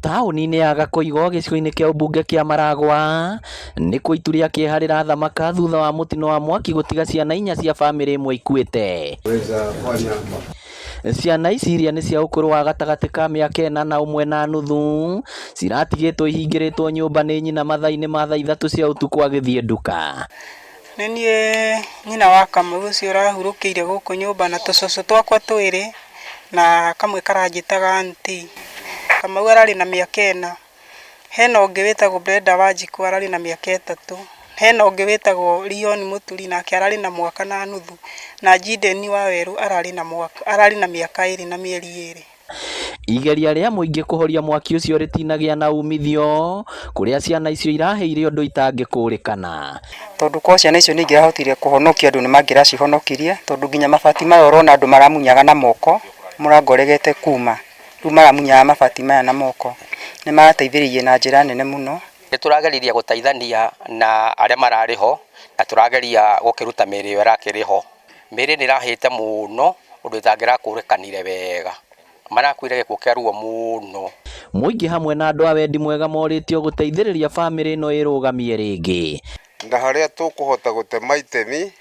Taũni-inĩ ya Gakoigo gĩcigo-inĩ kĩa ũmbunge kĩa Maragwa nĩkuo itu rĩa kĩeha rĩrathamaka thutha wa mũtino wa mwaki gũtiga ciana 4 cia bamĩrĩ ĩmwe ikuĩte. Ciana ici iria nĩ cia ũkũrũ wa gatagatĩ ka mĩaka 4 na 1.5 ciratigĩtwo ihingĩrĩtwo nyũmba nĩ nyina mathaa-inĩ ma thaa 3 cia ũtukũ agĩthiĩ nduka. Nĩ niĩ nyina wa Kamau ũcio ũrahurũkĩire gũkũ nyũmba na tũcũcũ twakwa twĩrĩ na kamwe karanjĩtaga aunty. Kamau ararĩ na mĩaka 4. Hena ũngĩ wĩtagwo Brenda Wanjiku ararĩ na mĩaka 3. Hena ũngĩ wĩtagwo Leon Mũturi nake ararĩ na 1.5 mwaka. Na Jiden Waweru ararĩ na mĩaka 2 na mĩeri 2. Igeria rĩa mũingĩ kũhoria mwaki ũcio rĩtinagĩa na umithio kũrĩa ciana icio iraheire ũndũ itangĩkũrĩkana. Tondũ kwa ciana icio nĩ ingĩrahotire kũhonokia andũ nĩ mangĩracihonokirie, tondũ nginya mabati maya ũrona andũ maramunyaga na moko mũrango ũregete kuma, rĩu maramunyaga mabati maya na moko. Nĩ marateithĩrĩirie na njĩra nene mũno. Nĩ tũrageria gũteithania na arĩa mararĩ ho na tũrageria gũkĩruta mĩĩrĩ ĩyo ĩrakĩrĩ ho. Mĩĩrĩ nĩ ĩrahĩte mũno ũndũ ĩtangĩrakũrĩkanire wega, marakuire gĩkuũ kĩa ruo mũno. Mũingĩ hamwe na andũ a wendi mwega morĩtio gũteithĩrĩria bamĩrĩ ĩno ĩrũgamie rĩngĩ. Na harĩa tũkũhota gũtema itemi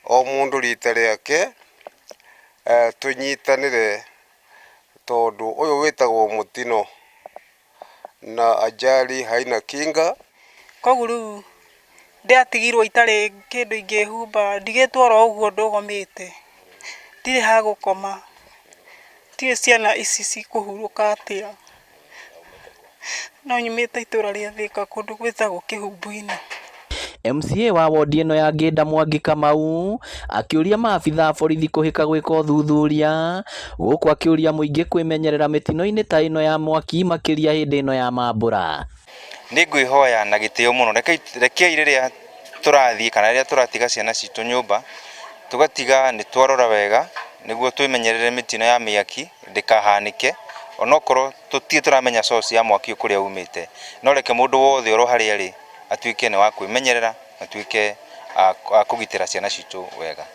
o mũndũ rita rĩake, tũnyitanĩre tondũ ũyũ wĩtagwo mũtino na ajali haina kinga. Koguo rĩu ndĩatigirwo itarĩ kĩndũ ingĩhumba, ndigĩtwo oro ũguo ndũgomĩte, ndirĩ ha gũkoma, ndirĩ ciana ici cikũhurũka atĩa. No nyumĩte itũra rĩa Thika kũndũ gwĩtagwo Kĩhumbu-inĩ. MCA wa wodi ĩno ya Ngĩnda Mwangi Kamau akĩũria maabitha a borithi kũhĩka gwĩka ũthuthuria, gũkũ akĩũria mũingĩ kwĩmenyerera mĩtino-inĩ ta ĩno ya mwaki makĩria hĩndĩ ĩno ya mambũra. Nĩ ngwĩhoya na gĩtĩo mũno, rekei rĩrĩa tũrathiĩ kana rĩrĩa tũratiga ciana citũ nyũmba, tũgatiga nĩ twarora wega nĩguo twĩmenyerere mĩtino ya mĩaki ndĩkahanĩke, onokorwo tũtirĩ tũramenya source ya mwaki kũrĩa umĩte. No reke mũndũ wothe oro harĩa arĩ atuĩke nĩ wa kwĩmenyerera, atuĩke a kũgitĩra ciana citũ wega.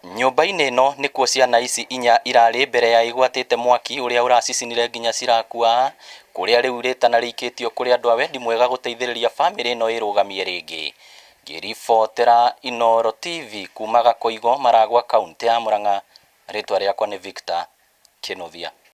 Nyũmba-inĩ ĩno nĩkuo ciana ici 4 irarĩ mbere ya igwatĩte mwaki ũrĩa ũracicinire nginya cirakua, kũrĩa rĩu rĩtana rĩikĩtio kũrĩ andũ a wendi mwega gũteithĩrĩria bamĩrĩ ĩno ĩrũgamie rĩngĩ. Ngĩribotera Inooro TV kuma Gakoigo, Maragwa, kaunti ya Murang'a, rĩtwa rĩakwa nĩ Victor Kĩnuthia.